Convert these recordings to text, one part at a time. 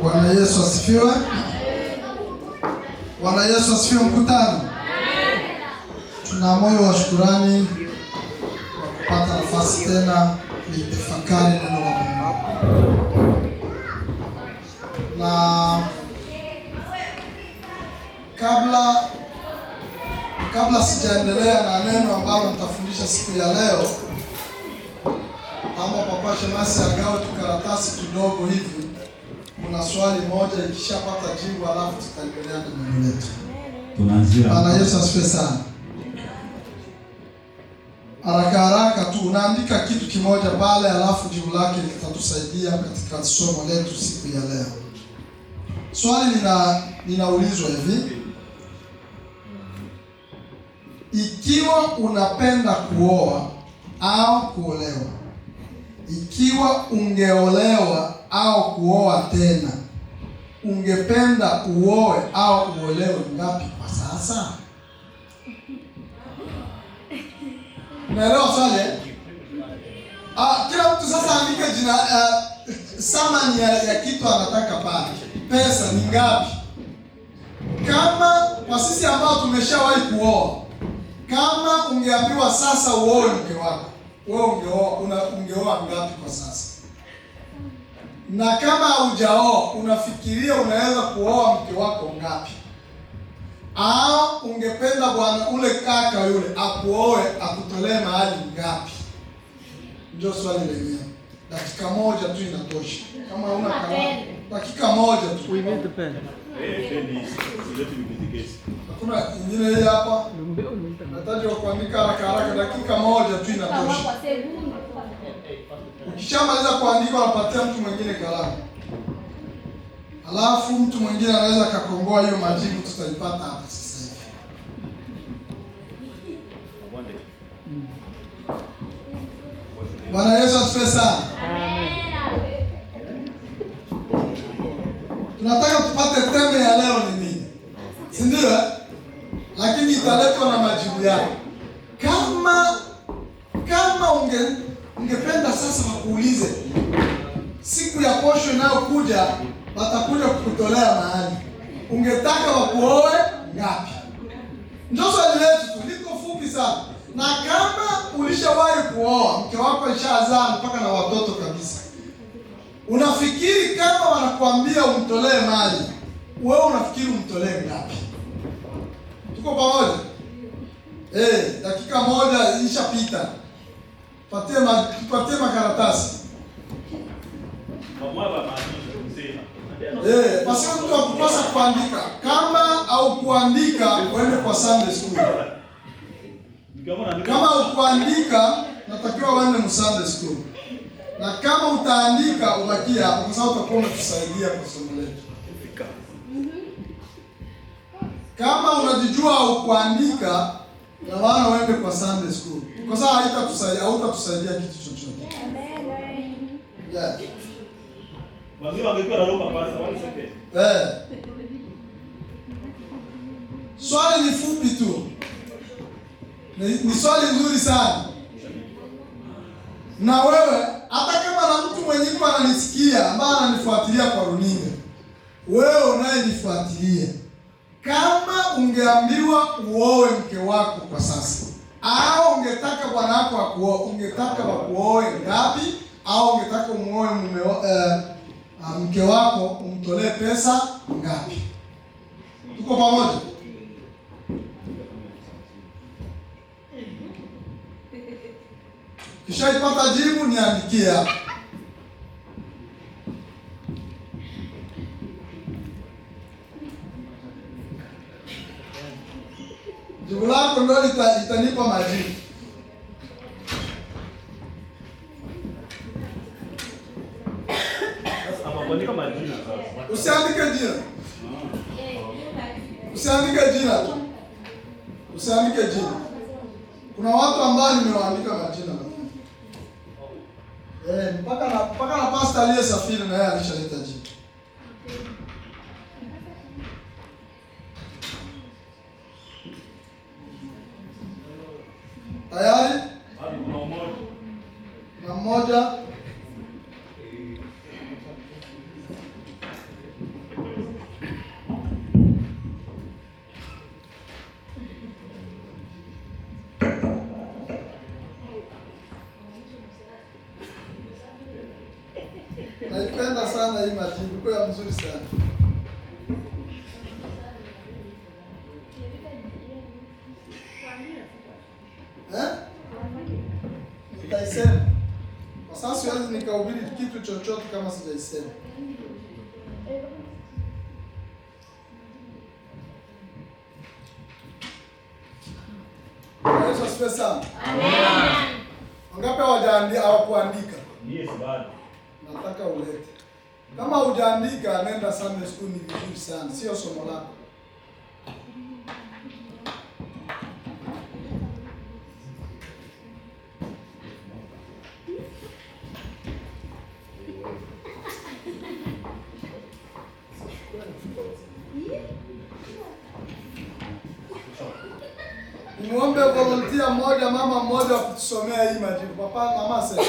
Bwana Yesu asifiwe. Bwana Yesu asifiwe mkutano. Tuna moyo wa shukrani kwa kupata nafasi tena kuitafakari neno la Mungu. Na kabla sijaendelea na neno ambalo nitafundisha siku ya leo, ama Papa Shemasi agawe tukaratasi kidogo hivi. Kuna swali moja ikishapata jibu alafu tutaendelea na neno letu. Tunaanzia. Bwana Yesu asifiwe sana. Haraka tu unaandika kitu kimoja pale alafu jibu lake litatusaidia katika somo letu siku ya leo. Swali linaulizwa hivi: ikiwa unapenda kuoa au kuolewa, ikiwa ungeolewa au kuoa tena, ungependa uoe au uolewe ngapi kwa sasa? Unaelewa swali? Kila mtu sasa andike jina, samani ya kitu anataka pale. Pesa ni ngapi? Kama kwa sisi ambao tumeshawahi kuoa, kama ungeambiwa sasa uoe mke wako, wewe ungeoa ngapi kwa sasa? Na kama hujaoa, unafikiria unaweza kuoa mke wako ngapi? Au ungependa bwana ule kaka yule akuoe akutolee mahali ngapi? Ndio swali lenyewe. Dakika moja tu inatosha. Kama huna kalamu, dakika moja tu. We need the pen. Hakuna ingine hii hapa. Nataji kuandika haraka, dakika moja tu inatosha. Ukishamaliza kuandika unapatia mtu mwingine kalamu. Alafu mtu mwingine anaweza kakongoa hiyo majibu tutaipata hapa sasa hivi. Bwana Yesu asifiwe sana. Tunataka tupate teme ya leo ni nini? Si ndio? Lakini italetwa na majibu yake. Kama ungependa sasa wakuulize siku ya posho inayokuja watakuja kukutolea mahali, ungetaka wakuoe ngapi? Ndio swali letu tu, liko fupi sana. Na kama ulishawahi kuoa, mke wako ishazaa mpaka na watoto kabisa, unafikiri kama wanakuambia umtolee mali, wewe unafikiri umtolee ngapi? Tuko pamoja? Dakika moja ishapita. Patie makaratasi. Basi mtu akupasa kuandika. Kama au kuandika uende kwa Sunday school. Kama ukuandika natakiwa uende Sunday school. Na kama utaandika ubakie hapo kwa sababu utakuwa unatusaidia kwa somo letu. Kama unajijua au kuandika na maana uende kwa Sunday school. Kwa sababu hautatusaidia kitu chochote. Amen. Yeah. Swali ni fupi tu. Ni swali nzuri sana. Na wewe hata kama na mtu mwenye kwa ananisikia ambaye ananifuatilia kwa runinga, wewe unayenifuatilia, kama ungeambiwa uoe mke wako kwa sasa, au ungetaka bwana wako akuoe, ungetaka wakuoe ngapi? Au ungetaka umuoe mke wako umtolee pesa ngapi? Tuko pamoja? Kishaipata jibu niandikie hapa. Jibu lako ndio litanipa majibu. Usiandike jina. Usiandike jina. Kuna watu ambao nimewaandika majina. Mpaka na pastor aliyesafiri na yeye alishaleta jibu. Tayari? Na mmoja sana hii majibu, kwa mzuri sana. Nitaisema. Kwa sasa siwezi nikahubiri kitu chochote kama sijaisema. Yesu asifiwe sana. Amen. Wangapi hawakuandika? Yes, bado. Nataka ulete. Kama hujaandika nenda Sunday school, ni vizuri sana. Sio somo lako. Niombe volunteer mmoja, mama mmoja kutusomea hii majibu. Papa, mama sasa.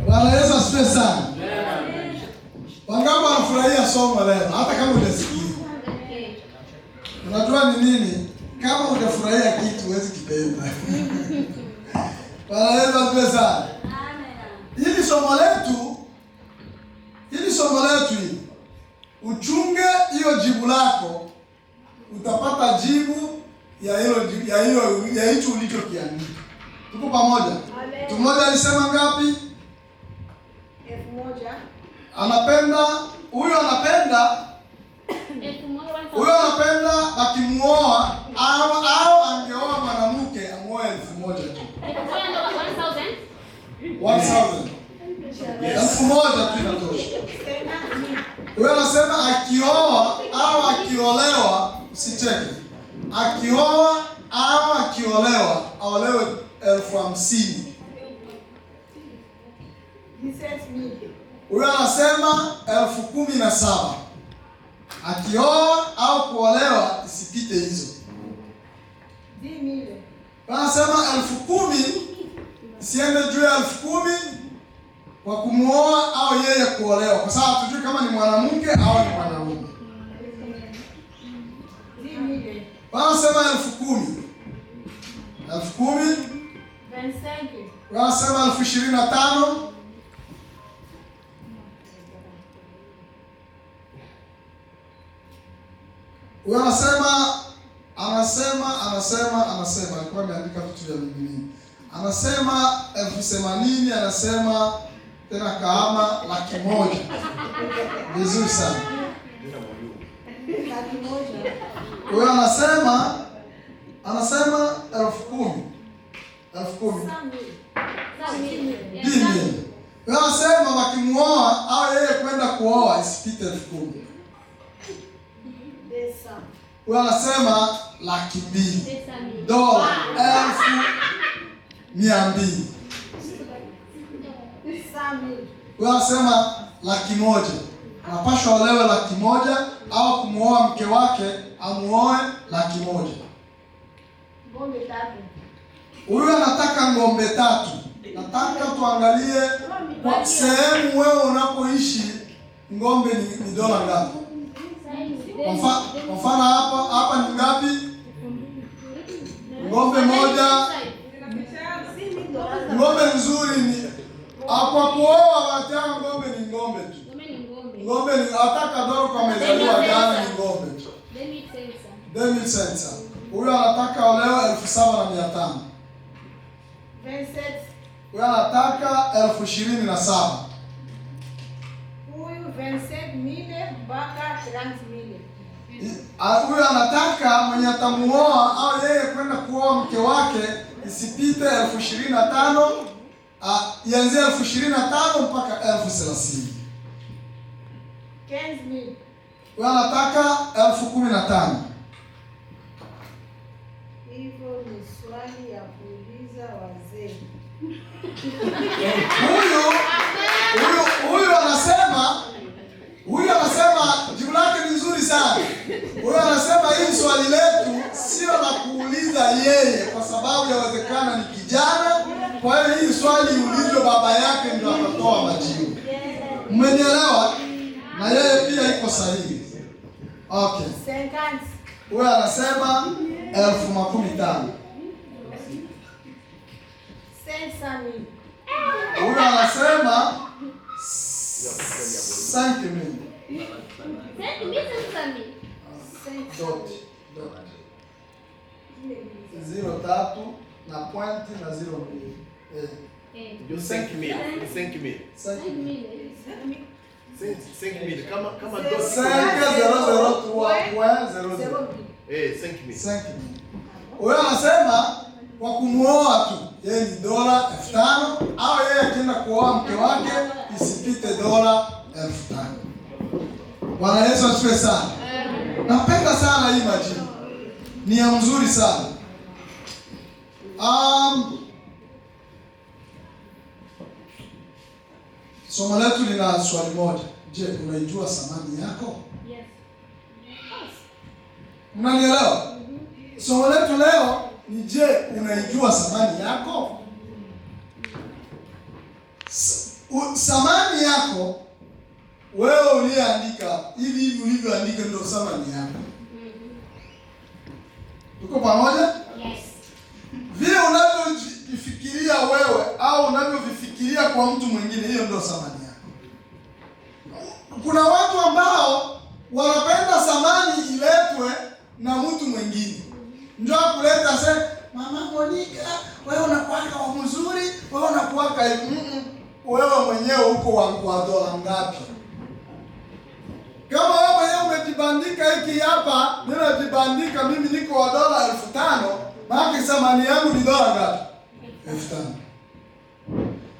Bwana Yesu asifiwe sana. Wangapi wanafurahia somo leo hata kama hujasikia? Unajua ni nini? Kama hujafurahia kitu huwezi kipenda. Bwana Yesu asifiwe sana. Hili somo letu hili, uchunge hiyo jibu lako, utapata jibu ya hicho ulichokiandika. Tuko pamoja? Mtu mmoja alisema ngapi? 1000. Huyo anapenda akimuoa au angeoa mwanamke amuoe 1000 tu. 1000. 1000 tu inatosha. Huyo anasema akioa au akiolewa, usicheke. Akioa au akiolewa, aolewe 50,000. Huyo anasema 17,000. Akioa au kuolewa isipite hizo. Anasema 10,000 isiende juu ya 10,000 kwa kumuoa au yeye kuolewa, kwa sababu hatujui kama ni mwanamke au ni mwanaume. Wanasema 10,000. 10,000. Wanasema 25,000. Huyo anasema alikuwa ameandika vitu vya Biblia. Anasema 80,000, anasema tena Kahama 100,000. Vizuri sana. Huyo anasema 10,000. 10,000. Huyo anasema wakimuoa au yeye kwenda kuoa isipite 10,000. Huyo anasema 200,000. Dola 1,200. Huyo anasema 100,000. Anapaswa olewe 100,000 au kumuoa mke wake amuoe 100,000. Huyo anataka ng'ombe 3. Nataka tuangalie kwa sehemu wewe unapoishi ng'ombe ni dola ngapi? Kwa mfano hapa ni ngapi? Ng'ombe moja. Ng'ombe nzuri ni kwa kuoa wataka ng'ombe ni ng'ombe tu. Ng'ombe ni ataka doro kwa mezaliwa jana ni ng'ombe tu. 2,000. Huyo anataka olewa 7,500. Huyo anataka 27,000. Huyu 27,000 mpaka 30,000. Huyo anataka mwenye atamuoa au yeye kwenda kuoa mke wake isipite 25,000, ianzie 25,000 mpaka 30,000. 15,000. Huyo anataka 15,000. Hivyo ni swali ya kuuliza wazee. Huyu anasema jibu lake ni nzuri sana. Huyu anasema hii swali letu sio la kuuliza yeye, kwa sababu yawezekana ni kijana. Kwa hiyo hii swali iulizwe baba yake ndio atatoa majibu. Mmenielewa? Na yeye pia iko sahihi. Okay. Huyu anasema 50,000. Huyu anasema 5,000. Dot. 0.3 na pointi na 0.2. Ndio 5,000. 5,000. 5,000 kama dot 5,003.00. 5,000. Huyo anasema kwa kumuoa tu yeye ni dola 5,000 au yeye akienda kuoa mke wake isipite dola 5,000. Bwana Yesu asifiwe sana. Napenda sana hii majibu. Ni ya mzuri sana. Somo letu lina swali moja. Je, unaijua thamani yako? Yes. Unanielewa? Somo letu leo ni je, unaijua thamani yako? Thamani yako wewe uliandika hivi ulivyoandika ndio thamani yako. Tuko pamoja? Yes. Vile unavyofikiria wewe au unavyofikiria kwa mtu mwingine, hiyo ndio thamani yako. Kuna watu ambao wanapenda thamani iletwe na mtu mwingine. Ndio kuleta sasa, Mama Monica, wewe unakuanga wa mzuri, wewe unakuanga hivi. Wewe mwenyewe uko wa dola ngapi? Kama wewe mwenyewe umejibandika hiki hapa, ninajibandika mimi niko wa dola 5,000, maana thamani yangu ni dola ngapi? 5,000.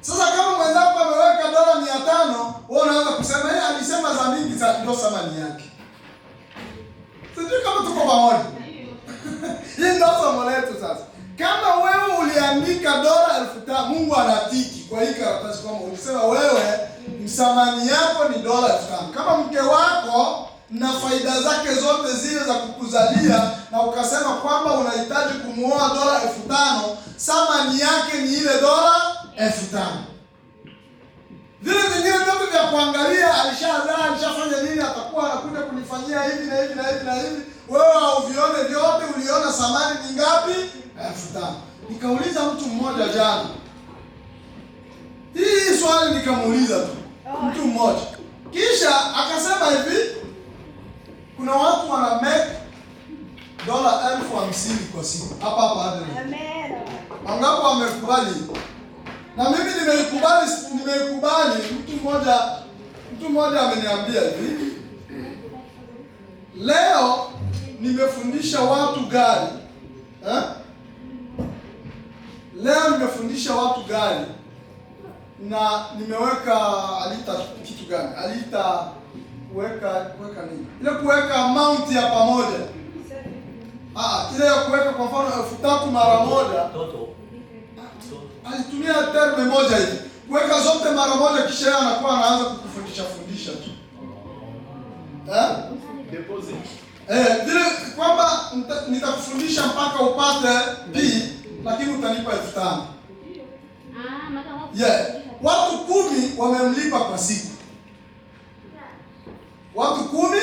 Sasa kama mwenzako ameweka dola 500, wewe unaanza kusema yeye alisema za mingi za ndio thamani yake. Sijui kama tuko pamoja. Hii ndio somo letu sasa. Kama wewe uliandika dola 5,000, Mungu anatiki kwa hii karatasi kwamba ulisema wewe thamani yako ni dola 5,000. Kama mke wako na faida zake zote zile za kukuzalia na ukasema kwamba unahitaji kumuoa dola 5,000, thamani yake ni ile dola 5,000. Vile vingine vyote vya kuangalia, alishazaa, alishafanya nini, atakuwa anakuja kunifanyia hivi na hivi na hivi na hivi, wewe hauvione vyote, uliona thamani ni ngapi? 5,000. Nikauliza mtu mmoja jana. Hii swali nikamuuliza tu. Mtu mmoja. Kisha akasema hivi, kuna watu wana make dola 50,000 kwa siku. Hapa hadi. Amen. Wangapi wamekubali? Na mimi nimeikubali. Mtu mmoja ameniambia hivi, leo nimefundisha watu gari. Leo nimefundisha watu gari na nimeweka alita kitu gani? Alita kuweka nini? Ile kuweka amount ya pamoja. Ile ya kuweka kwa mfano 3,000 mara moja. Alitumia terme moja hivi. Kuweka zote mara moja kisha yeye anakuwa anaanza kukufundisha tu. Deposit. Vile kwamba nitakufundisha mpaka upate B, lakini utanipa 5,000. Watu 10 wamemlipa kwa siku. Watu 10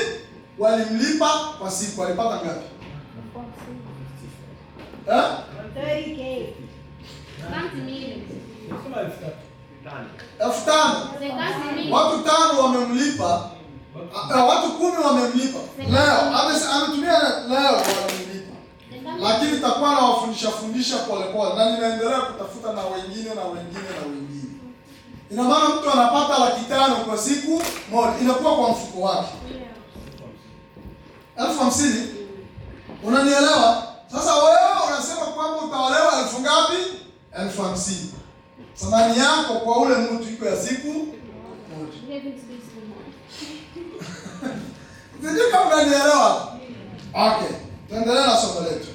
walimlipa kwa siku. Walipata ngapi? 30K. 5,000. Watu 5 wamemlipa. Watu 10 wamemlipa. Leo ametumia leo wamemlipa. Lakini nitakuwa nawafundisha polepole na ninaendelea kutafuta na wengine na wengine na wengine. Ina maana mtu anapata 500,000 kwa siku moja, inakuwa kwa mfuko wake. 50,000. Unanielewa? Sasa wewe unasema kwamba utaolewa 1,000 ngapi? 50,000. Thamani yako kwa ule mtu iko ya siku moja. Sijui kama unanielewa. Okay, tuendelee na somo letu.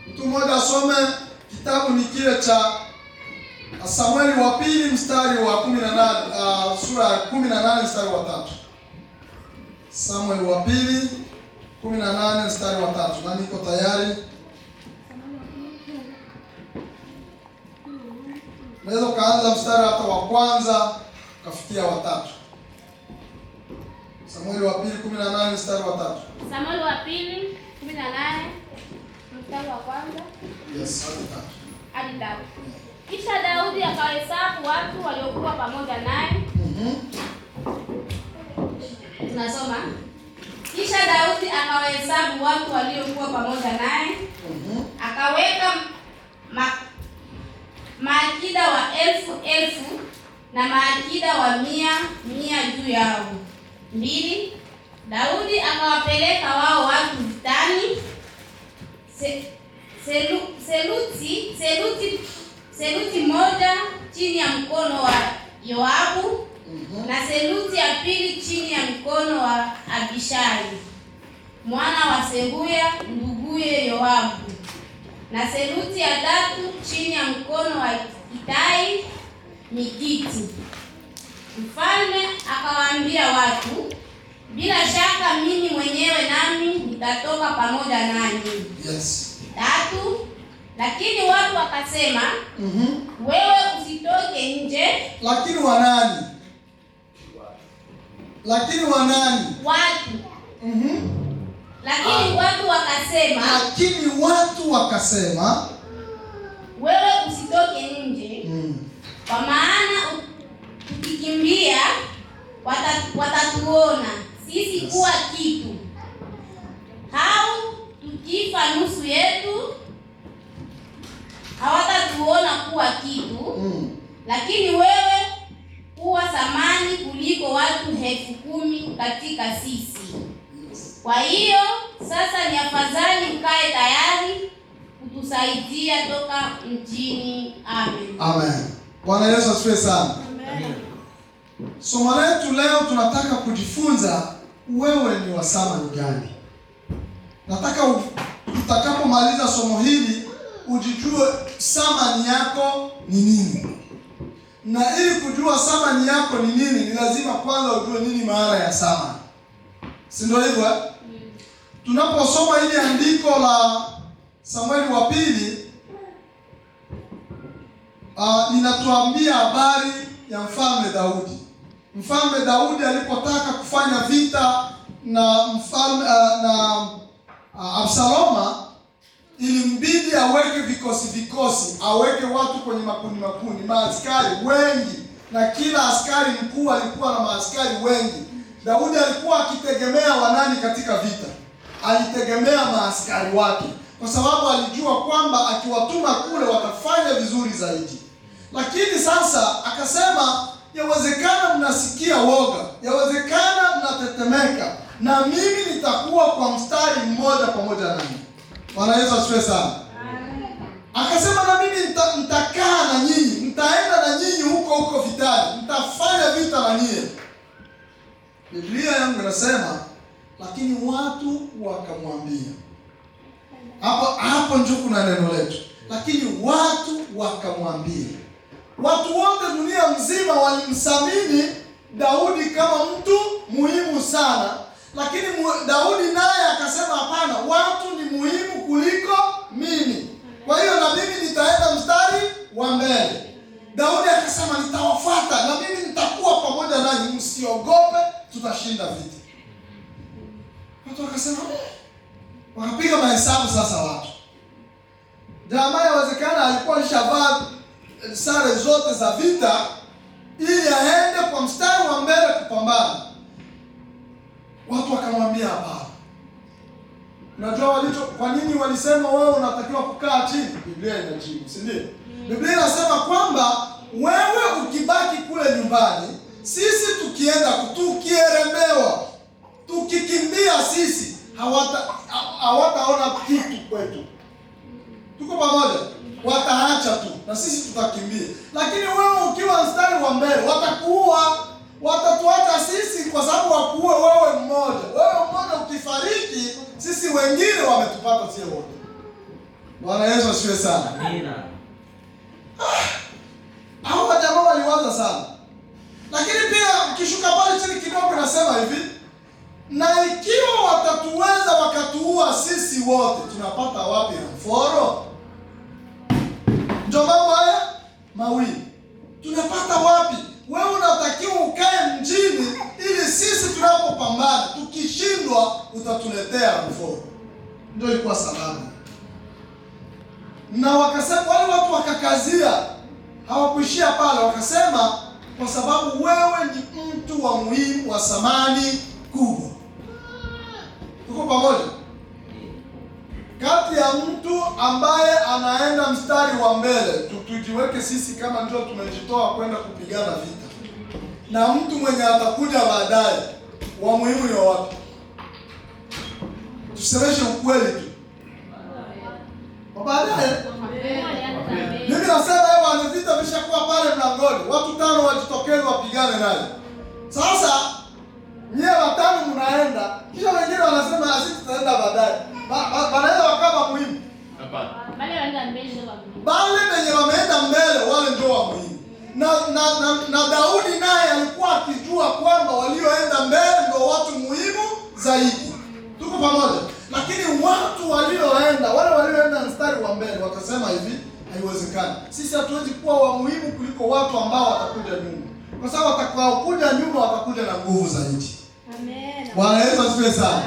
Mtu mmoja asome kitabu ni kile cha Samueli wa pili mstari wa 18, sura ya 18 mstari wa 3. Samueli wa pili 18 mstari wa 3. Na niko tayari. Naweza kaanza mstari hata wa kwanza kafikia wa 3. Samueli wa pili 18 mstari wa 3. Samueli wa pili 18 mstari wa kwanza. Yes, hadi 3. hadi 3. Kisha Daudi akahesabu watu waliokuwa pamoja naye. Tunasoma. Kisha Daudi akawahesabu watu waliokuwa pamoja naye. Akaweka maakida wa 1000 na maakida wa 100 juu yao. 2. Daudi akawapeleka wao watu vitani. Seluti moja chini ya mkono wa Yoabu, na seluti ya pili chini ya mkono wa Abishai mwana wa Seruya nduguye Yoabu, na seluti ya 3 chini ya mkono wa Itai Mgiti. Mfalme akawaambia watu, bila shaka mimi mwenyewe nami nitatoka pamoja nanyi. Yes. 3. Lakini watu wakasema, wewe usitoke nje. Lakini wanani? Watu. Lakini watu wakasema, wewe usitoke nje. Kwa maana tukikimbia watatuona sisi kuwa kitu, au tukifa nusu yetu hawatatuona kuwa kitu. Lakini wewe kuwa thamani kuliko watu 10,000 katika sisi. Kwa hiyo sasa ni afadhali mkae tayari kutusaidia toka mjini. Amen. Amen. Bwana Yesu asifiwe sana. Amen. Somo letu leo tunataka kujifunza wewe ni wa thamani gani. Nataka utakapomaliza somo hili ujijue thamani yako ni nini. Na ili kujua thamani yako ni nini, ni lazima kwanza ujue nini maana ya thamani. Si ndio hivyo? Tunaposoma hili andiko la Samueli wa pili, linatuambia habari ya mfalme Daudi. Mfalme Daudi alipotaka kufanya vita na mfalme Absaloma, ilimbidi aweke vikosi, aweke watu kwenye makundi, maaskari wengi, na kila askari mkuu alikuwa na maaskari wengi. Daudi alikuwa akitegemea wanani katika vita? Alitegemea maaskari wake, kwa sababu alijua kwamba akiwatuma kule watafanya vizuri zaidi. Lakini sasa akasema, yawezekana mnasikia woga, yawezekana mnatetemeka, na mimi nitakuwa kwa mstari mmoja pamoja nanyi. Bwana Yesu asifiwe sana. Akasema, na mimi nitakaa na nyinyi, nitaenda na nyinyi huko vitani, nitafanya vita na nyinyi. Biblia yangu inasema, lakini watu wakamwambia. Hapo ndio kuna neno letu. Lakini watu wakamwambia. Watu wote dunia mzima walimthamini Daudi kama mtu muhimu sana, lakini Daudi naye akasema, hapana, watu ni muhimu kuliko mimi. Kwa hiyo na mimi nitaenda mstari wa mbele. Daudi akasema, nitawafuata na mimi nitakuwa pamoja nanyi, msiogope, tutashinda vita. Watu wakasema, wakapiga mahesabu sasa watu. Jamaa yawezekana alikuwa alishavaa sare zote za vita ili aende kwa mstari wa mbele kupambana. Watu wakamwambia, hapana. Unajua kwa nini walisema wewe unatakiwa kukaa chini? Biblia inajibu, si ndio? Biblia inasema kwamba wewe ukibaki kule nyumbani, sisi tukienda tukieremewa, tukikimbia, sisi hawataona kitu kwetu. Tuko pamoja? Wataacha tu na sisi tutakimbia. Lakini wewe ukiwa mstari wa mbele, watakuua, watatuacha sisi kwa sababu wakuue wewe mmoja. Wewe mmoja ukifariki, sisi wengine wametupata sio wote. Bwana Yesu asifiwe sana. Amina. Hao jamaa waliwaza sana. Lakini pia ukishuka pale chini kidogo inasema hivi, na ikiwa watatuweza wakatuua sisi wote, tunapata wapi mforo? Ndio mambo haya mawili. Tunapata wapi? Wewe unatakiwa ukae mjini ili sisi tunapopambana, tukishindwa utatuletea mforo. Ndio ilikuwa salama. Na wakasema, wale watu wakaangazia, hawakuishia pale, wakasema kwa sababu wewe ni mtu wa muhimu wa thamani kubwa. Tuko pamoja? Kati ya mtu ambaye anaenda mstari wa mbele, tujiweke sisi kama ndio tumejitoa kwenda kupigana vita, na mtu mwenye atakuja baadaye, wa muhimu ni wapi? Tusemeshe ukweli tu. Baadaye mimi nasema hewa vita vishakuwa pale mlangoni, watu 5 wajitokeze wapigane naye. Sasa nyie 5 mnaenda, kisha wengine wanasema sisi tutaenda baadaye. Baadaye wakawa muhimu. Hapana. Bale wenye wameenda mbele wale ndio wa muhimu. Na Daudi naye alikuwa akijua kwamba walioenda mbele ndio watu muhimu zaidi. Tuko pamoja? Lakini watu walioenda mstari wa mbele wakasema hivi, haiwezekani. Sisi hatuwezi kuwa wa muhimu kuliko watu ambao watakuja nyuma. Kwa sababu watakaokuja nyuma watakuja na nguvu zaidi. Amen. Bwana Yesu asifiwe sana.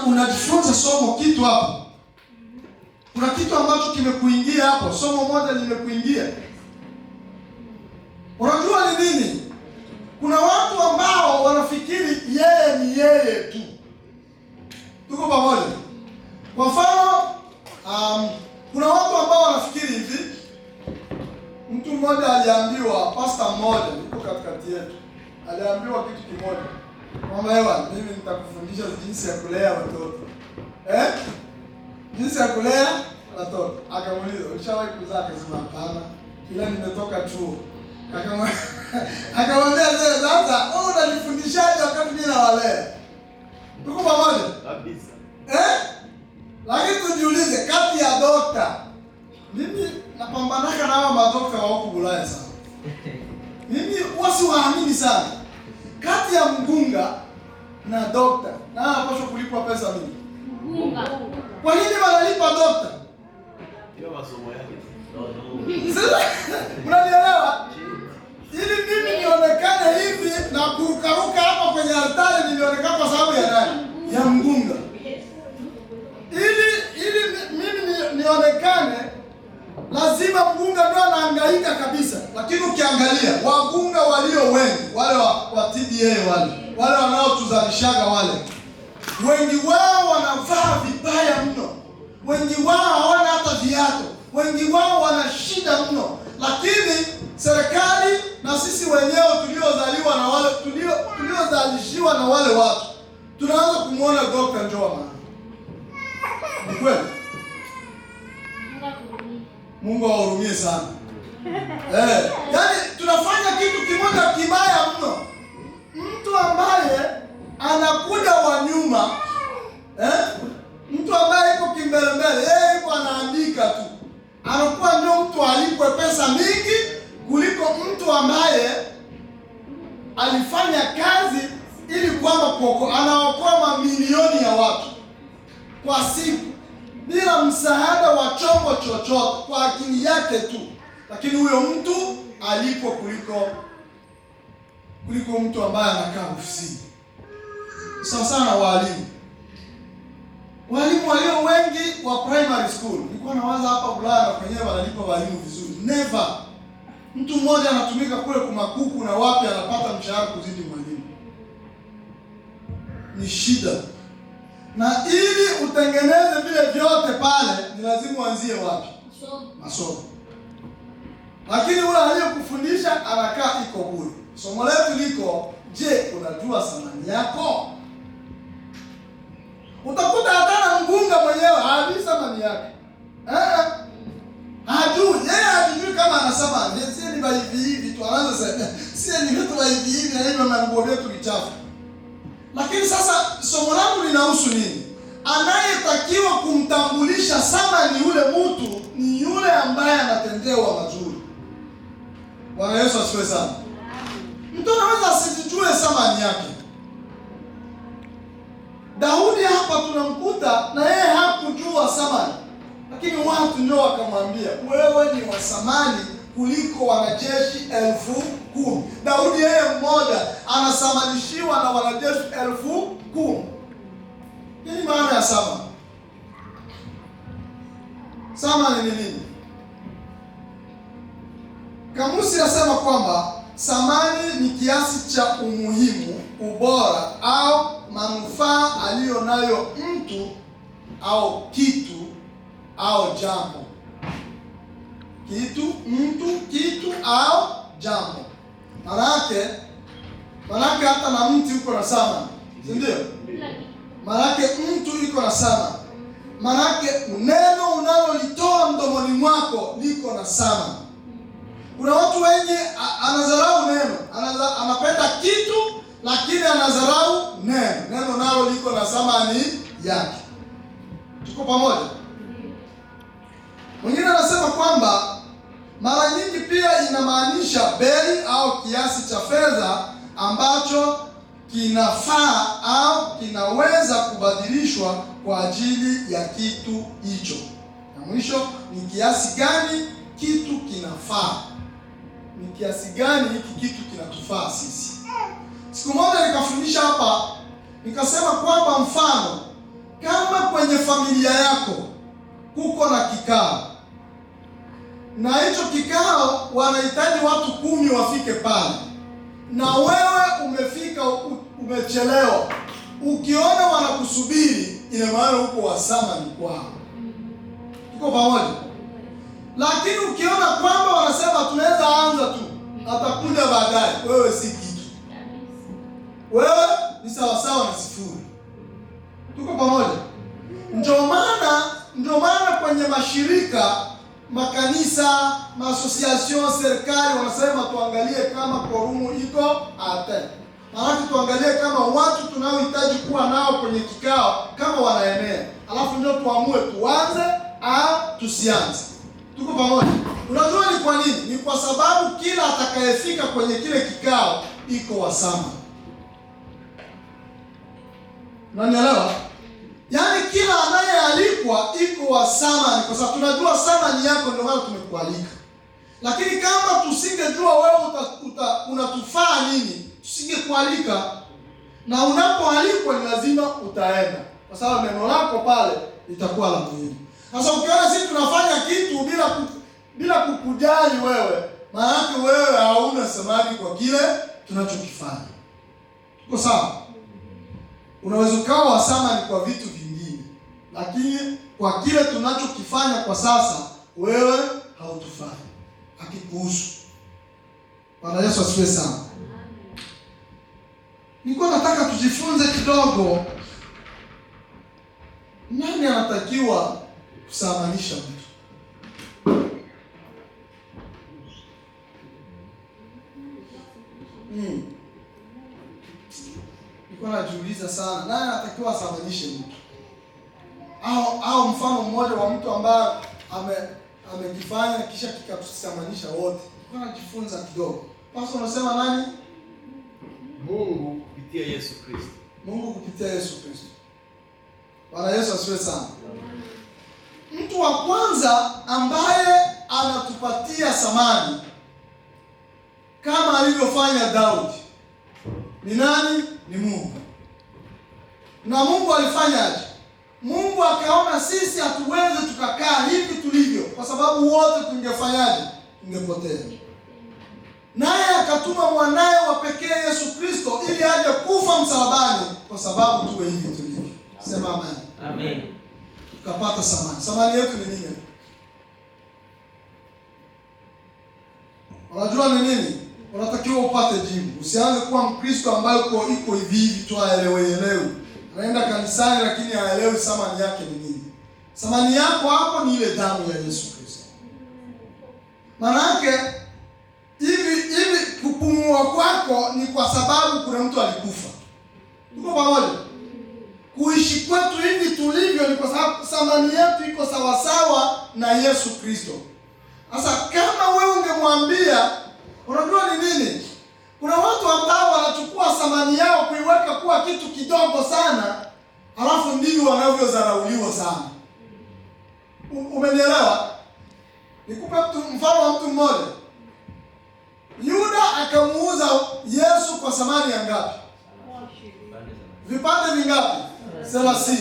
Unajifunza somo kitu hapo. Kuna kitu ambacho kimekuingia hapo, somo moja limekuingia. Unajua ni nini? Kuna watu ambao wanafikiri yeye ni yeye tu. Tuko pamoja? Kwa mfano, kuna watu ambao wanafikiri hivi. Mtu mmoja aliambiwa, pastor mmoja yuko katikati yetu, aliambiwa kitu kimoja. Mama Ewa, mimi nitakufundisha jinsi ya kulea watoto. Jinsi ya kulea watoto. Akamuuliza, "Ulishawahi kuzaa?" Akasema, "Hapana. Ila nimetoka chuo." Akamwambia, "Sasa, wewe unanifundishaje wakati mimi nawalea?" Tuko pamoja? Kabisa. Lakini tujiulize, kati ya dokta, mimi napambanaka na hao madokta wa huko Bulaya sana. Mimi wasiwaamini sana. Kati ya mgunga na dokta, na anapaswa kulipwa pesa mingi. Mgunga. Kwa nini wanalipa dokta? Hiyo masomo yake. Unanielewa? Ili mimi nionekane hivi na kurukaruka hapa kwenye altari, nilionekana kwa sababu ya nani? Ya mgunga. Ili mimi nionekane, lazima mgunga ndio anahangaika kabisa. Lakini ukiangalia wagunga walio wengi, wale wa TDA wale wanaotuzalishaga wale, wengi wao wanavaa vibaya mno. Wengi wao hawana hata viatu. Wengi wao wana shida mno. Lakini serikali na sisi wenyewe tuliozaliwa na wale tuliozalishiwa na wale watu, tunaanza kumuona dokta njoo maana. Ni kweli? Mungu awahurumie sana. Yaani tunafanya kitu kimoja kibaya mno. Mtu ambaye anakuja wa nyuma, mtu ambaye yuko kimbelembele, yeye yuko anaandika tu, anakuwa ndio mtu alipwe pesa mingi kuliko mtu ambaye alifanya kazi ili kwamba anaokoa mamilioni ya watu kwa siku bila msaada wa chombo chochote, kwa akili yake tu. Lakini huyo mtu alipo kuliko mtu ambaye anakaa ofisini. Sawa sana walimu. Walimu walio wengi wa primary school, nilikuwa nawaza hapa Bulaya na kwenyewe wanalipa walimu vizuri. Never. Mtu mmoja anatumika kule kumakuku na wapi anapata mshahara kuzidi mwalimu. Ni shida. Na ili utengeneze vile vyote pale, ni lazima uanzie wapi? Masomo. Lakini yule aliyekufundisha anakaa iko bure. Somo letu liko, je, unajua thamani yako? Utakuta hata mgunga mwenyewe hajui thamani yake. Hajui, yeye hajui kama anasema, "Sisi ni hivi tu, anaanza sasa. Sisi ni vitu hivi na hivyo na nguo yetu ni chafu." Lakini sasa somo langu linahusu nini? Anayetakiwa kumtambulisha thamani yule mtu ni yule ambaye anatendewa mazuri. Bwana Yesu asifiwe sana. Mtu anaweza asijue thamani yake. Daudi hapa tunamkuta na yeye hakujua thamani. Lakini watu ndio wakamwambia, "Wewe ni wa thamani kuliko wanajeshi 10,000. Daudi yeye mmoja anasamanishiwa na wanajeshi 10,000. Nini maana ya thamani? Thamani ni nini? Kamusi nasema kwamba thamani ni kiasi cha umuhimu, ubora au manufaa aliyonayo mtu au kitu au jambo. Kitu au jambo. Manake hata na mtu yuko na thamani, si ndio? Manake mtu yuko na thamani. Manake neno unalolitoa mdomoni mwako liko na thamani. Kuna watu wengi anadharau neno, anapenda kitu lakini anadharau neno. Neno nalo liko na thamani yake. Tuko pamoja? Mwingine anasema kwamba mara nyingi pia inamaanisha bei au kiasi cha fedha ambacho kinafaa au kinaweza kubadilishwa kwa ajili ya kitu hicho. Na mwisho ni kiasi gani kitu kinafaa. Ni kiasi gani hiki kitu kinatufaa sisi. Siku moja nikafundisha hapa, nikasema kwamba mfano kama kwenye familia yako kuko na kikao, na hicho kikao wanahitaji watu 10 wafike pale, na wewe umefika umechelewa, ukiona wanakusubiri, ina maana uko wa thamani kwao. Tuko pamoja? Lakini ukiona kwamba wanasema tunaweza anza tu, atakuja baadaye, wewe si kitu. Wewe ni sawasawa na sifuri. Tuko pamoja? Ndio maana kwenye mashirika, makanisa, maasociation, serikali wanasema tuangalie kama korumu iko ate. Maana tuangalie kama watu tunaohitaji kuwa nao kwenye kikao kama wanaenea. Alafu ndio tuamue tuanze au tusianze. Tuko pamoja? Unajua ni kwa nini? Ni kwa sababu kila atakayefika kwenye kile kikao iko wa thamani. Unanielewa? Yaani kila anayealikwa iko wa thamani, kwa sababu tunajua thamani yako, ndio maana tumekualika. Lakini kama tusingejua wewe unatufaa nini, tusingekualika. Na unapoalikwa ni lazima utaenda, kwa sababu neno lako pale litakuwa la muhimu. Sasa ukiona sisi tunafanya kitu bila kukujali wewe, maana wewe hauna thamani kwa kile tunachokifanya. Tuko sawa? Unaweza ukawa wa thamani kwa vitu vingine, lakini kwa kile tunachokifanya kwa sasa wewe hautufai, hakikuhusu. Bwana Yesu asifiwe sana. Niko nataka tujifunze kidogo, nani anatakiwa kusamanisha mtu? Niko najiuliza sana, nani anatakiwa asamanishe mtu? Au mfano mmoja wa mtu ambaye amekifanya kisha kikatusamanisha wote. Niko najifunza kidogo. Pastor unasema nani? Mungu kupitia Yesu Kristo. Mungu kupitia Yesu Kristo. Bwana Yesu asifiwe sana. Mtu wa kwanza ambaye anatupatia thamani kama alivyofanya Daudi ni nani? Ni Mungu. Na Mungu alifanyaje? Mungu akaona sisi hatuwezi tukakaa hivi tulivyo, kwa sababu wote tungefanyaje? Tungepotea. Naye akatuma mwanae wa pekee Yesu Kristo ili aje kufa msalabani kwa sababu tuwe hivi tulivyo. Sema amen. Amen. Tukapata thamani. Thamani yetu ni nini? Unajua ni nini? Unatakiwa upate jibu. Usianze kuwa Mkristo ambaye iko hivi tu haelewi. Anaenda kanisani lakini haelewi thamani yake ni nini. Thamani yako hapo ni ile damu ya Yesu Kristo. Maana hivi kupumua kwako ni kwa sababu kuna mtu alikufa. Tuko pamoja? Kuishi kwetu hivi tulivyo ni kwa sababu thamani yetu iko sawasawa na Yesu Kristo. Sasa kama wewe ungemwambia, unajua ni nini? Kuna watu ambao wanachukua thamani yao kuiweka kuwa kitu kidogo sana, alafu ndivyo wanavyodharauliwa sana. Umenielewa? Nikupe mfano wa mtu mmoja. Yuda akamuuza Yesu kwa thamani ya ngapi? Vipande vingapi? 30.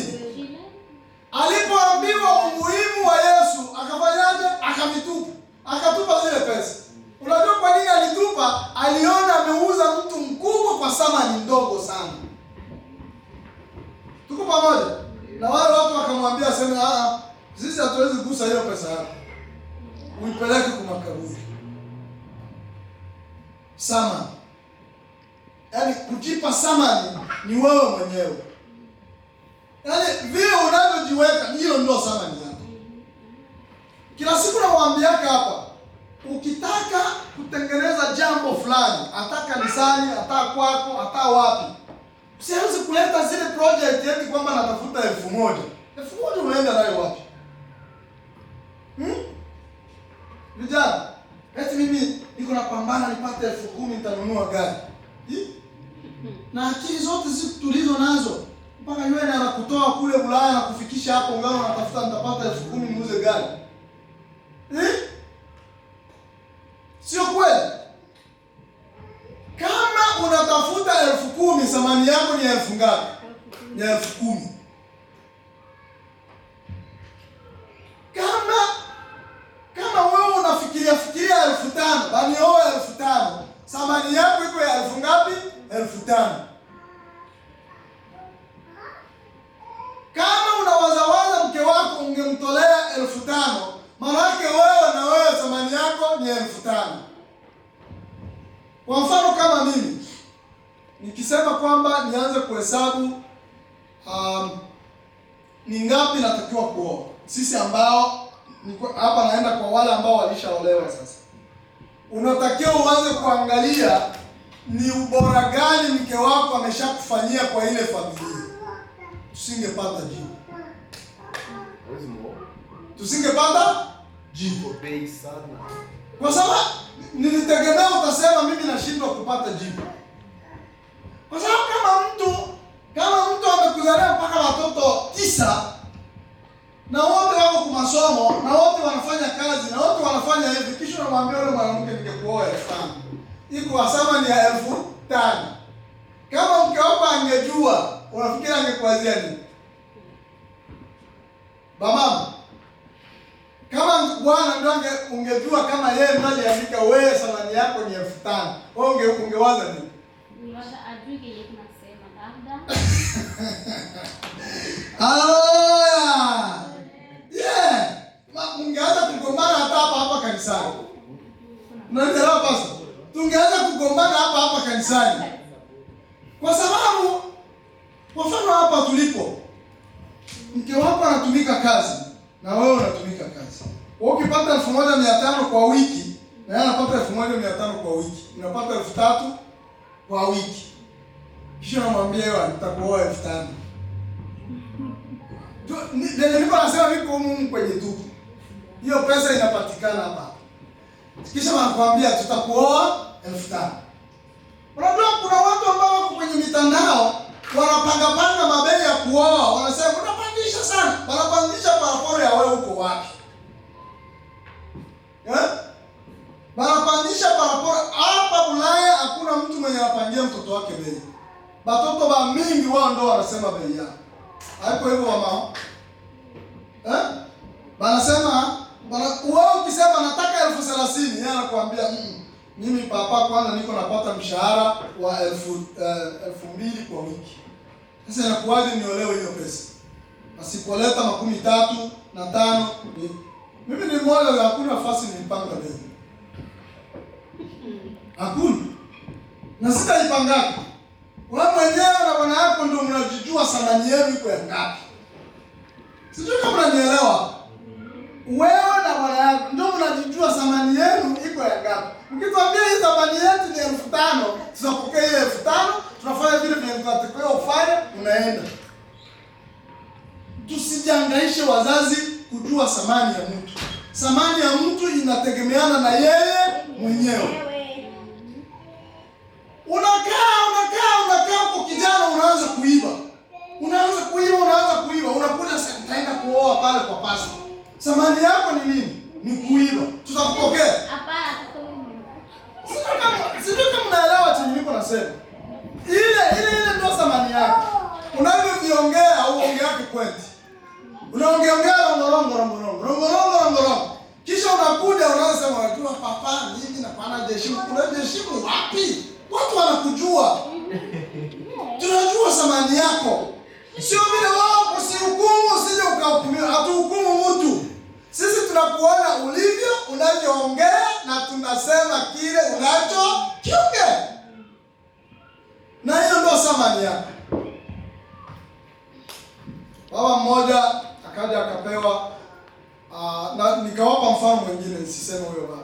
Alipoambiwa umuhimu wa Yesu, akafanyaje? Akavitupa. Akatupa zile pesa. Unajua kwamba aliona ameuza mtu mkubwa kwa thamani ndogo sana. Tuko pamoja? Na wale watu wakamwambia sema, sisi hatuwezi kugusa hiyo pesa yako. Uipeleke kwa makaburi. Thamani. Yaani kujipa thamani ni wewe mwenyewe. Yaani vile unavyojiweka hiyo ndio thamani yako. Kila siku nawaambiaka hapa, ukitaka kutengeneza jambo fulani, hata kanisani, hata kwako, hata wapi, usianze kuleta zile project eti kwamba natafuta 1000. 1000 unaenda nayo wapi? Vijana, eti mimi niko napambana nipate 10,000 nitanunua gari. Na akili zote tulizo nazo mpaka yeye anakutoa kule Ulaya na kufikisha hapo ngao unatafuta nitapata 10,000 niuze gari. Sio kweli? Kama unatafuta 10,000 thamani yako ni 1000 ngapi? Ni 10,000. Kama wewe unafikiria 5,000, bali wewe 5,000, thamani yako iko ya 1000 ngapi? 5,000. Kama unawazawaza mke wako ungemtolea 5,000, maana yake wewe na wewe thamani yako ni 5,000. Kwa mfano kama mimi nikisema kwamba nianze kuhesabu ni ngapi natakiwa kuoa. Sisi ambao hapa naenda kwa wale ambao walishaolewa sasa. Unatakiwa uanze kuangalia ni ubora gani mke wako ameshakufanyia kwa ile familia. Tusingepata jibu. Tusingepata jibu. Kwa sababu nilitegemea utasema mimi nashindwa kupata jibu. Kwa sababu kama mtu amekuzalia mpaka watoto 9 na wote wako kwa masomo na wote wanafanya kazi na wote wanafanya hivi, kisha unamwambia yule mwanamke ningekuoa 5,000. Iko wasama ni 5,000. Kama mke wako angejua, unafikiri angekuazia nini? Mama, kama bwana ndio ungejua kama yeye ndio aliandika wewe thamani yako ni 5,000, wewe ungewaza nini? Ungewaza ajui kile tunasema labda. Haleluya. Yeah. Mungeanza kugombana hapa kanisani. Unaelewa pasa? Tungeanza kugombana hapa kanisani. Kwa sababu kwa mfano hapa tulipo, mke wako anatumika kazi na wewe unatumika kazi. Wewe ukipata 1,500 kwa wiki na yeye anapata 1,500 kwa wiki, unapata 3,000 kwa wiki. Kisha unamwambia wewe nitakuoa 5,000. Ndio nasema niko humu kwenye tupu. Hiyo pesa inapatikana hapa. Kisha wanakuambia tutakuoa 5,000. Unajua kuna watu ambao wako kwenye mitandao wanapanga mabei ya kuoa, wanasema unapandisha sana, wanapandisha paraporo ya wewe uko wapi? Wanapandisha paraporo hapa Ulaya, hakuna mtu mwenye anapangia mtoto wake bei. Watoto ba mingi wao ndio wanasema bei yao. Haiko hivyo mama. Wanasema wewe ukisema nataka 30,000, yeye anakuambia mimi papa kwanza niko napata mshahara wa 2,000 kwa wiki. Sasa inakuwaje niolewe hiyo pesa? Asipoleta 35 mimi ni mmoja, hakuna nafasi nilipanga leo. Hakuna. Na sitaipanga. Wewe mwenyewe na bwana yako ndio mnajijua thamani yenu iko ya ngapi. Sijui kama unanielewa. Wewe na bwana yako ndio mnajijua thamani yenu iko ya ngapi. Mkituambia hii thamani yetu ni 5,000, tunapokea ile 5,000, tunafanya vile vile tunatakiwa ufanye, unaenda. Tusijangaishe wazazi kujua thamani ya mtu. Thamani ya mtu inategemeana na yeye mwenyewe. Unakaa kwa kijana unaanza kuiba. Unakuja sasa nitaenda kuoa pale kwa pasta. Thamani yako ni nini? Ni kuiba. Tutakupokea? Hapana, sijui kama unaelewa chenye niko nasema. Ile ndio thamani yako. Unavyoviongea uongeake kweli. Unaongea rongorongo. Kisha unakuja unaanza unajua papa mimi napana wanajiheshimu. Unajiheshimu wapi? Watu wanakujua. Tunajua thamani yako. Sio vile wao usihukumu, usije ukahukumiwa. Hatuhukumu mtu. Sisi tunakuona ulivyo, unavyoongea na tunasema kile unachokiongea. Na hiyo ndio thamani yako. Baba mmoja akaja akapewa na nikawapa mfano mwingine, nisiseme huyo baba.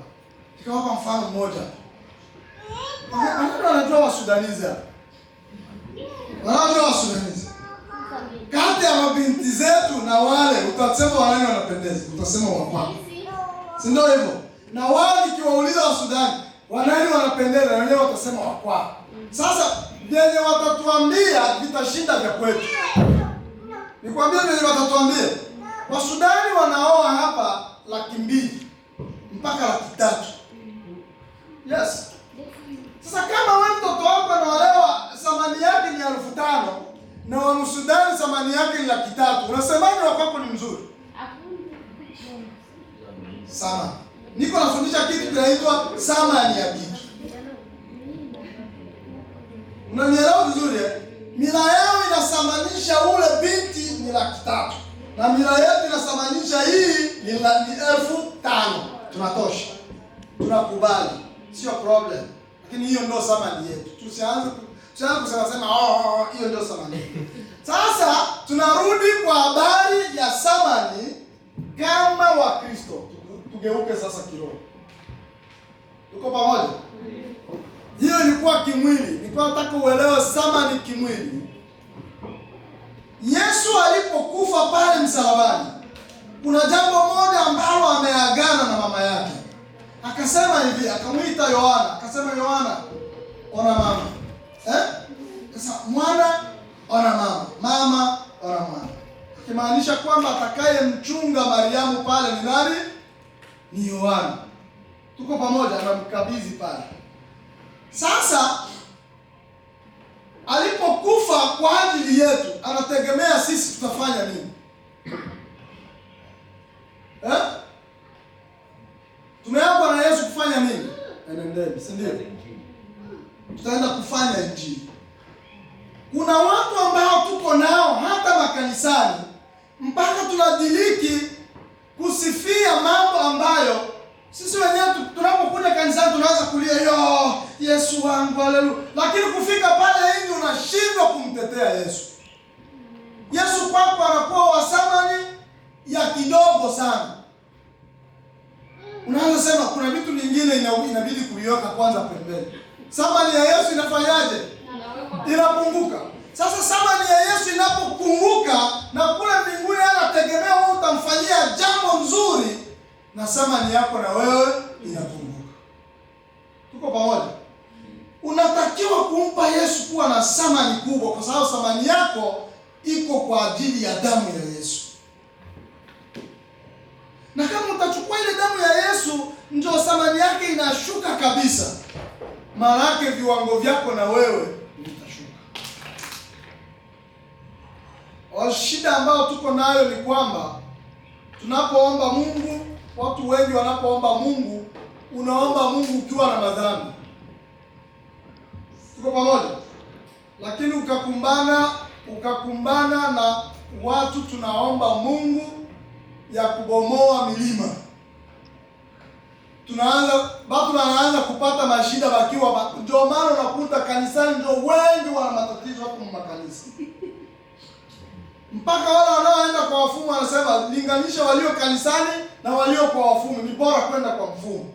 Nikawapa mfano mmoja. Wanajua Wasudanizi hapa. Wanajua Wasudanizi. Kati ya mabinti zetu na wale utasema wale wanapendeza, utasema wa kwako. Si ndio hivyo? Na wale nikiwauliza Wasudani, wanani wanapendeza na wenyewe watasema wa kwako. Sasa vyenye watatuambia vitashinda vya kwetu. Nikwambie vyenye watatuambia. Wasudani wanaoa hapa 200,000 mpaka 300,000. Yes. Sasa kama wewe mtoto wako anaolewa thamani yake ni 5,000 na wa Msudani thamani yake ni 300,000, unasemaje wako ni mzuri? Sama. Niko nafundisha kitu kinaitwa thamani ya kitu. Unanielewa vizuri eh? Mila yao inasamanisha ule binti ni 300,000. Na mila yetu inasamanisha hii ni 5,000. Tunatosha. Tunakubali. Sio problem. Lakini hiyo ndio thamani yetu. Tusianze kusema hiyo ndio thamani. Sasa tunarudi kwa habari ya thamani kama Wakristo. Tugeuke sasa kiroho. Tuko pamoja? Hiyo ilikuwa kimwili. Nilikuwa nataka uelewe thamani kimwili. Yesu alipokufa pale msalabani, kuna jambo moja ambalo ameagana na mama yake. Akasema hivi, akamwita Yohana, akasema Yohana, ona mama. Sasa mwana ona mama, mama ona mwana. Akimaanisha kwamba atakaye mchunga Mariamu pale ni nani? Ni Yohana. Tuko pamoja, anamkabidhi pale. Sasa alipokufa kwa ajili yetu, anategemea sisi tutafanya nini? Tumeagwa na Yesu kufanya nini? Enendeni, si ndio? Tutaenda kufanya injili. Kuna watu ambao tuko nao hata makanisani mpaka tunadiliki kusifia mambo ambayo sisi wenyewe tunapokuja kanisani tunaanza kulia yo Yesu wangu haleluya, lakini kufika pale hivi unashindwa kumtetea Yesu. Yesu kwako anakuwa wa thamani ya kidogo sana. Unaanza sema kuna vitu vingine inabidi kuiweka kwanza pembeni. Thamani ya Yesu inafanyaje? Inapunguka. Sasa thamani ya Yesu inapopunguka na kule mbinguni anategemea wewe utamfanyia jambo nzuri, na thamani yako na wewe inapunguka. Tuko pamoja? Unatakiwa kumpa Yesu kuwa na thamani kubwa, kwa sababu thamani yako iko kwa ajili ya damu ya Yesu. Na kama utachukua ile damu ya Yesu ndio thamani yake inashuka kabisa, maana yake viwango vyako na wewe vitashuka. Shida ambayo tuko nayo ni kwamba tunapoomba Mungu, watu wengi wanapoomba Mungu, unaomba Mungu ukiwa na madhambi. Tuko pamoja? Lakini ukakumbana na watu tunaomba Mungu ya kubomoa milima. Tunaanza kupata mashida wakiwa, ndio maana unakuta kanisani ndio wengi wana matatizo hapo makanisa. Mpaka wale wanaoenda kwa wafumu wanasema linganisha walio kanisani na walio kwa wafumu, ni bora kwenda kwa mfumu.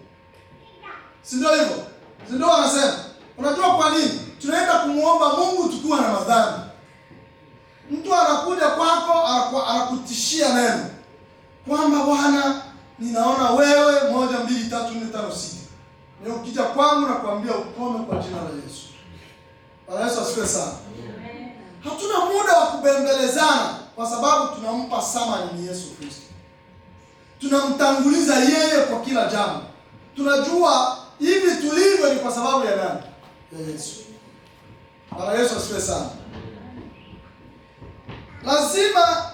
Si ndio hivyo? Si ndio wanasema? Unajua kwa nini? Tunaenda kumuomba Mungu tukiwa na madhambi. Mtu anakuja kwako anakutishia neno kwamba Bwana, ninaona wewe 1 2 3 4 5 6. Ni ukija kwangu na kuambia ukome kwa jina la Yesu. Bwana Yesu asifiwe sana. Hatuna muda wa kubembelezana kwa sababu tunampa thamani ni Yesu Kristo. Tunamtanguliza yeye kwa kila jambo. Tunajua hivi tulivyo ni kwa sababu ya nani? Ya Yesu. Bwana Yesu asifiwe sana. Lazima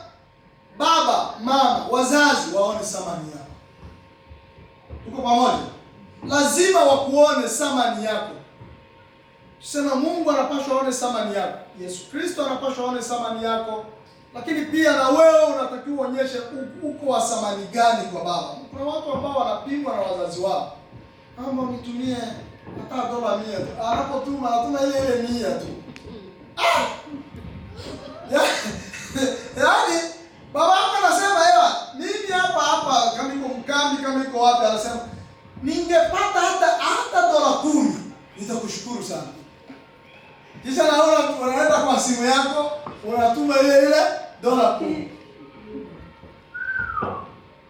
baba, mama, wazazi waone thamani yako. Tuko pamoja? lazima wakuone thamani yako. Tusema Mungu anapaswa aone thamani yako, Yesu Kristo anapaswa aone thamani yako, lakini pia na wewe unatakiwa uonyeshe uko wa thamani gani kwa Baba. Kuna watu ambao wanapingwa na wazazi wao, ama nitumie hata dola 100 tu, anapotuma anatuma ile 100 tu. Yaani baba yako anasema mimi hapa kama niko mkambi, kama niko wapi, anasema ningepata hata dola 10 nitakushukuru sana. Kisha naona unaenda kwa simu yako unatuma ile dola 10.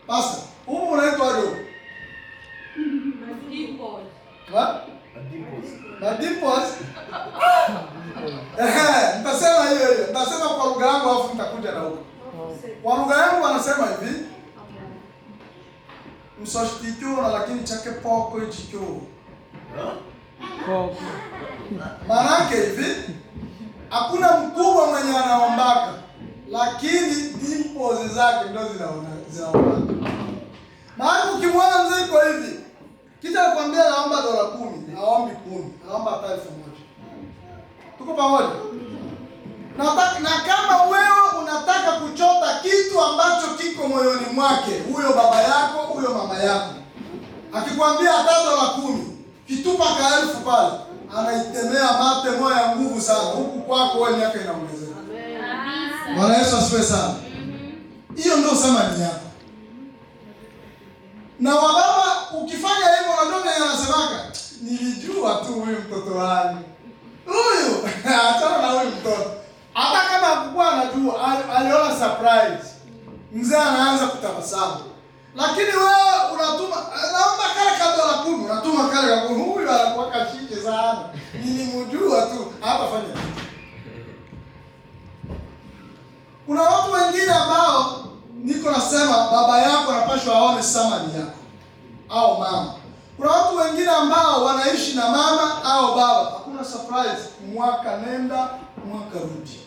Basta, huko unaitwa aje? Madipos. Nitasema hiyo. Nitasema kwa lugha yangu afu nitakuja na huko. Kwa lugha yangu wanasema hivi. Msoshtikyo lakini chake poko ichikyo. Maana hivi hakuna mkubwa mwenye anaombaka, lakini dimples zake ndio zinaomba. Maana ukimwona mzee kwa hivi, kisha akwambia naomba dola 10, haombi 10, naomba hata 1000. Tuko pamoja? Na kama wewe unataka kuchota kitu ambacho kiko moyoni mwake, huyo baba yako, huyo mama yako, akikwambia hata dola 10, kitupa ka 1000 pale, anaitemea mate moyo ya nguvu sana. Huku kwako wewe miaka inaongezeka. Amen. Bwana Yesu asifiwe sana. Hiyo ndio thamani yako. Na wababa ukifanya hivyo, unajua nini anasemaka? Nilijua tu huyu mtoto wangu. Huyu achana na huyu mtoto. Hata kama hakuwa anajua, aliona surprise. Mzee anaanza kutabasamu. Lakini wewe unatuma, naomba kale ka dola 10, unatuma kale ka 10. Huyu anakuwa kashike sana. Nilimjua tu, hapa fanya. Kuna watu wengine ambao niko nasema baba yako anapaswa aone thamani yako au mama. Kuna watu wengine ambao wanaishi na mama au baba, hakuna surprise, mwaka nenda mwaka rudi.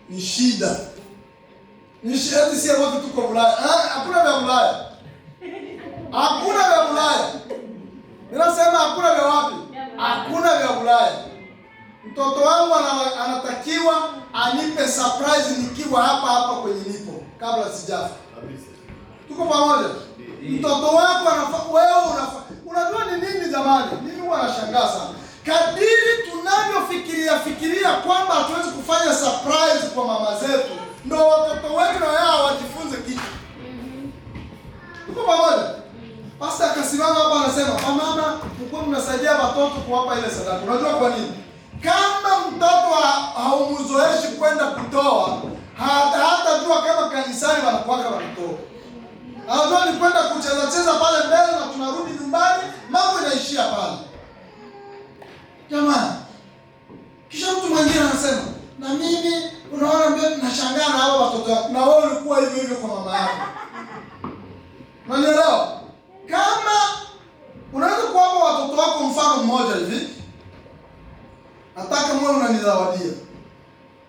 Ni shida. Ni shida, si wote tuko Ulaya. Hakuna vya Ulaya. Hakuna vya Ulaya. Ninasema hakuna vya wapi? Hakuna vya Ulaya. Mtoto wangu anatakiwa anipe surprise nikiwa hapa kwenye nipo kabla sijafa. Tuko pamoja? Mtoto wako wewe unajua ni nini jamani? Mimi huwa nashangaa sana. Kadiri tunavyofikiria kwamba hatuwezi kufanya surprise kwa mama zetu, ndio watoto wetu na wao wajifunze kitu. Tuko pamoja? Pastor akasimama hapa anasema, "Mama, mko mnasaidia watoto kuwapa ile sadaka." Unajua kwa nini? Kama mtoto haumzoeshi kwenda kutoa, hata jua kama kanisani wanakuaga wanatoa. Anajua ni kwenda kucheza pale mbele na tunarudi nyumbani, mambo inaishia pale. Jamani. Kisha mtu mwingine anasema, "Na mimi unaona mbele nashangaa na hao watoto na wewe ulikuwa hivyo kwa mama yako." Unanielewa? Kama unaweza kuwapa watoto wako mfano mmoja hivi, nataka mwe unanizawadia.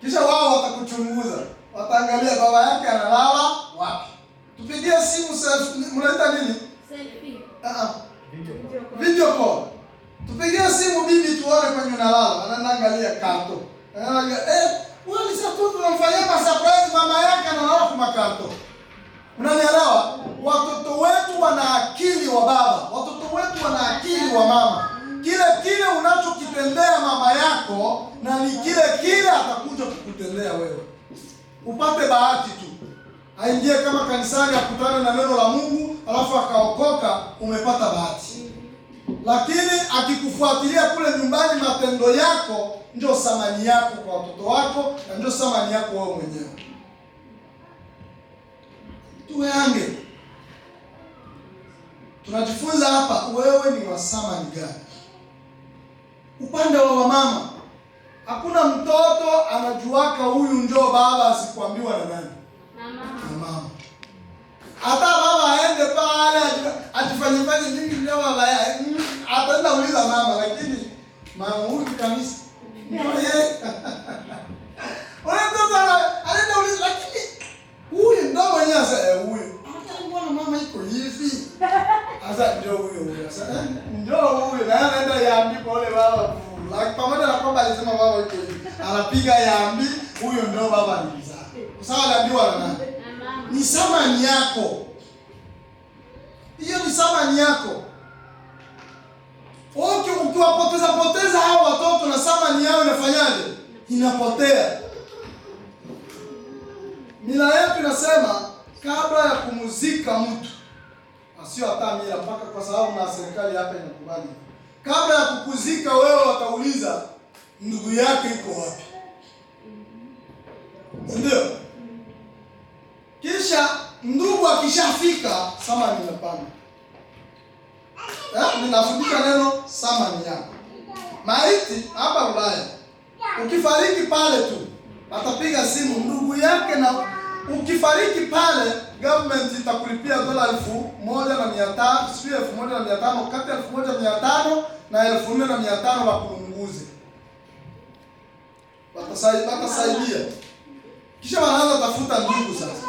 Kisha wao watakuchunguza. Wataangalia baba yake analala wapi. Tupigie simu selfie, mnaita nini? Selfie. Video call. Tupigie simu bibi tuone kwenye unalala. Anaangalia kato. Anaangalia wewe sasa tu tunamfanyia surprise mama yake analala kwa kato. Unanielewa? Watoto wetu wana akili wa baba. Watoto wetu wana akili wa mama. Kile unachokitendea mama yako na ni kile atakuja kukutendea wewe. Upate bahati tu. Aingie kama kanisani akutane na neno la Mungu, alafu akaokoka, umepata bahati. Lakini akikufuatilia kule nyumbani, matendo yako ndio thamani yako kwa watoto wako na ndio thamani yako wewe mwenyewe. Tuweange. Tunajifunza hapa wewe ni wa thamani gani. Upande wa mama, hakuna mtoto anajuaka huyu njoo baba asikwambiwa na nani? Na mama. Hata baba aende pale ajifanye nini leo baba yake. Ataenda uliza mama, lakini mama huyu kabisa. Ndio yeye. Anaenda uliza, lakini huyu ndio mwenyewe sasa huyu. Hata mbona mama iko hivi? Sasa ndio huyo. Sasa ndio huyo na anaenda yaambi kwa wale baba. Pamoja na kwamba alisema baba yuko hivi. Anapiga yaambi, huyo ndio baba alizaa. Sawa, aliambiwa na nani? Ni samani yako. Hiyo ni samani yako. Ukiwapoteza hao watoto na samani yao inafanyaje? Inapotea. Mila yetu inasema kabla ya kumuzika mtu, sio hata mila mpaka kwa sababu na serikali hapa inakubali. Kabla ya kukuzika wewe watauliza ndugu yake yuko wapi? Ndio. Kisha ndugu akishafika samani inapanda. Ninafundisha neno samani yako. Maiti hapa Ulaya. Ukifariki pale tu atapiga simu ndugu yake, na ukifariki pale government itakulipia $1,500, sio 1,500, kati ya 1,500 na 4,500 wakulunguze. Watasaidia. Kisha wanaanza tafuta ndugu sasa.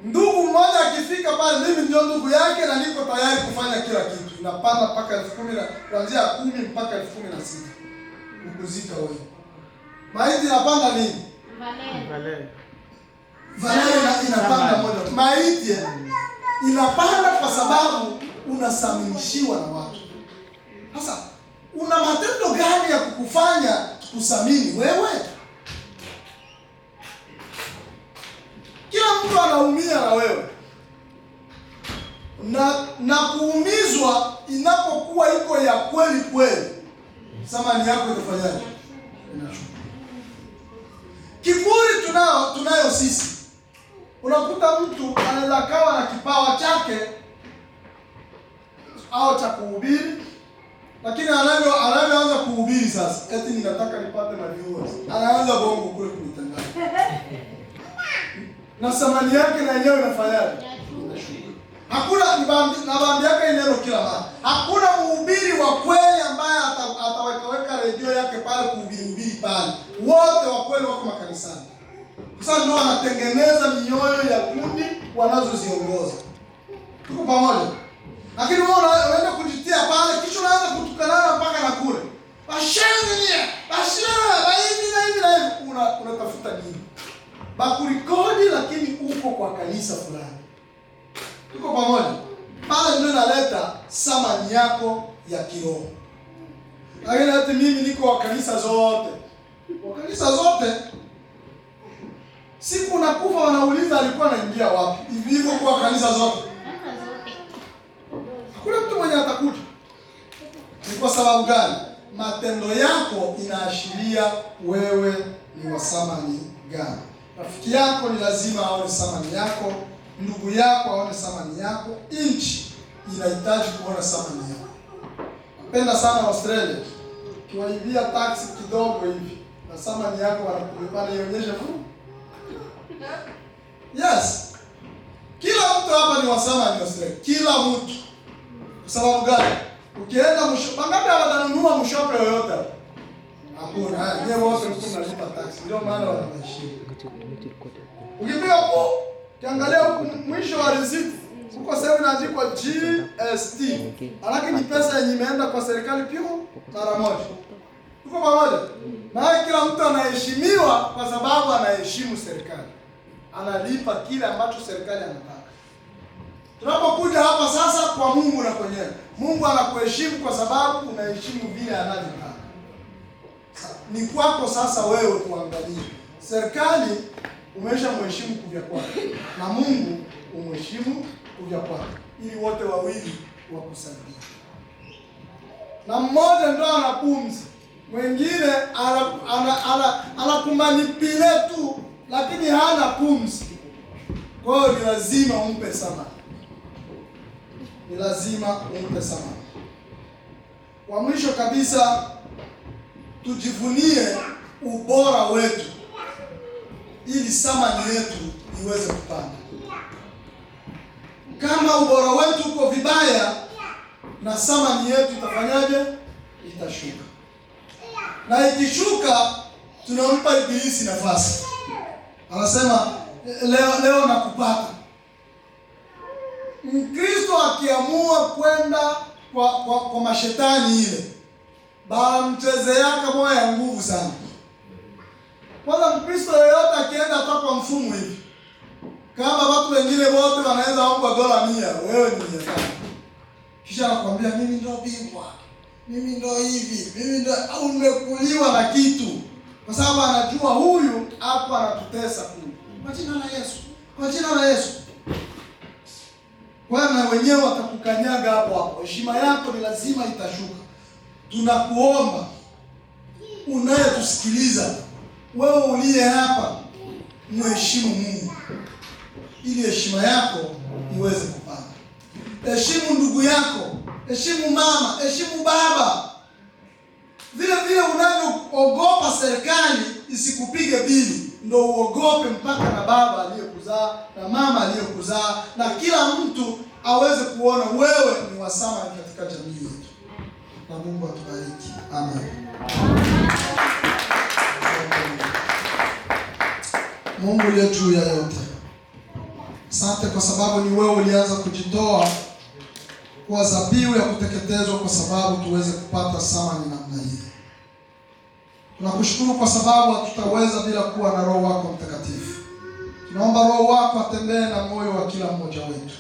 Ndugu mmoja akifika pale, mimi ndio ndugu yake na niko tayari kufanya kila kitu. Inapanda mpaka 10,000, kuanzia 10 mpaka 16,000. Ukuzika wewe. Maiti inapanda nini? Valeo inapanda moja. Maiti inapanda kwa sababu unasaminishiwa na watu. Sasa una matendo gani ya kukufanya kusamini wewe? Kila mtu anaumia na wewe. Na kuumizwa inapokuwa iko ya kweli kweli, samani yako itafanyaje? Inashuka. Kiburi tunayo sisi. Unakuta mtu anaweza kawa na kipawa chake au cha kuhubiri, lakini anavyoanza kuhubiri sasa, eti ninataka nipate viewers, anaanza bongo kule kunitangana. Na samani yake na yenyewe inafanyaje? Inashuka. Hakuna nabambi yake neno kila mara. Hakuna mhubiri wa kweli ambaye ataweka redio yake pale kuhubiri pale. Wote wa kweli wako makanisani. Sasa ndio wanatengeneza mioyo ya kundi wanazoziongoza. Tuko pamoja? Lakini wewe unaenda kujitia pale, kisha unaanza kutukanana mpaka na kule. Bashangilia, hivi na hivi unatafuta nini? Bakurikodi lakini uko kwa kanisa fulani. Tuko pamoja? Pale ndio inaleta samani yako ya kiroho. Lakini hata mimi niko wa kanisa zote. Wa kanisa zote. Siku unakufa wanauliza alikuwa anaingia wapi? Hivyo kwa kanisa zote. Hakuna mtu mwenye atakuja. Ni kwa sababu gani? Matendo yako inaashiria wewe ni wa samani gani. Rafiki yako ni lazima aone samani yako, ndugu yako aone samani yako, nchi inahitaji kuona samani yako. Napenda sana Australia. Kiwaibia taxi kidogo hivi, na samani yako wanaionyesha tu. Yes. Kila mtu hapa ni wa samani Australia. Kila mtu. Kwa sababu gani? Ukienda mangapi watanunua mshope yoyote? Hakuna. Yeye wote mnalipa taxi. Ndio maana wanaishi. Ukipiga po, kiangalia mwisho wa receipt, uko sasa inaandikwa GST. Lakini pesa yenye imeenda kwa serikali pia mara moja. Tuko pamoja? Na kila mtu anaheshimiwa kwa sababu anaheshimu serikali. Analipa kile ambacho serikali anataka. Tunapokuja hapa sasa kwa Mungu na kwenyewe. Mungu anakuheshimu kwa sababu unaheshimu vile anavyotaka. Ni kwako sasa wewe kuangalia. Serikali umeshamheshimu kuvya kwake na Mungu umheshimu kuvya kwake, ili wote wawili wakusaidie. Na mmoja ndo ana pumzi, mwingine anakumanipile tu, lakini hana pumzi. Kwa hiyo ni lazima umpe samani. Ni lazima umpe samani. Kwa mwisho kabisa, tujivunie ubora wetu ili samani yetu iweze kupanda. Kama ubora wetu uko vibaya, na samani yetu itafanyaje? Itashuka. Na ikishuka, tunampa Ibilisi nafasi. Anasema leo nakupata. Mkristo akiamua kwenda kwa mashetani ile, banamchezeaka moyo ya nguvu sana. Kwanza Mkristo yeyote akienda hata kwa mfumo hivi, kama watu wengine wote wanaweza omba $100, wewe ni 500. Kisha anakuambia mimi ndio bingwa, mimi ndio hivi, mimi ndio, au nimekuliwa na kitu, kwa sababu anajua huyu hapo anatutesa kule. Kwa jina la Yesu, kwa jina la Yesu. Wana wenyewe watakukanyaga hapo. Heshima yako ni lazima itashuka. Tunakuomba unayetusikiliza, wewe uliye hapa, mheshimu Mungu ili heshima yako iweze kupanda. Heshimu ndugu yako, heshimu mama, heshimu baba. Vile vile unavyoogopa serikali isikupige bili, ndio uogope mpaka na baba aliyekuzaa na mama aliyekuzaa, na kila mtu aweze kuona wewe ni wa thamani katika jamii yetu. Na Mungu atubariki. Amen. Mungu aliye juu ya yote, asante kwa sababu ni wewe ulianza kujitoa kwa dhabihu ya kuteketezwa kwa sababu tuweze kupata thamani namna hii. Tunakushukuru kwa sababu hatutaweza bila kuwa na Roho wako Mtakatifu. Tunaomba Roho wako atembee na moyo wa kila mmoja wetu,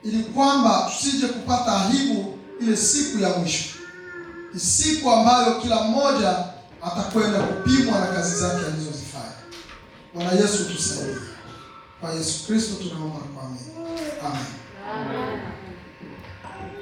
ili kwamba tusije kupata aibu ile siku ya mwisho, siku ambayo kila mmoja atakwenda kupimwa na kazi zake alizozifanya. Bwana Yesu tusaidie. Kwa Yesu Kristo tunaomba kwa amini. Amen.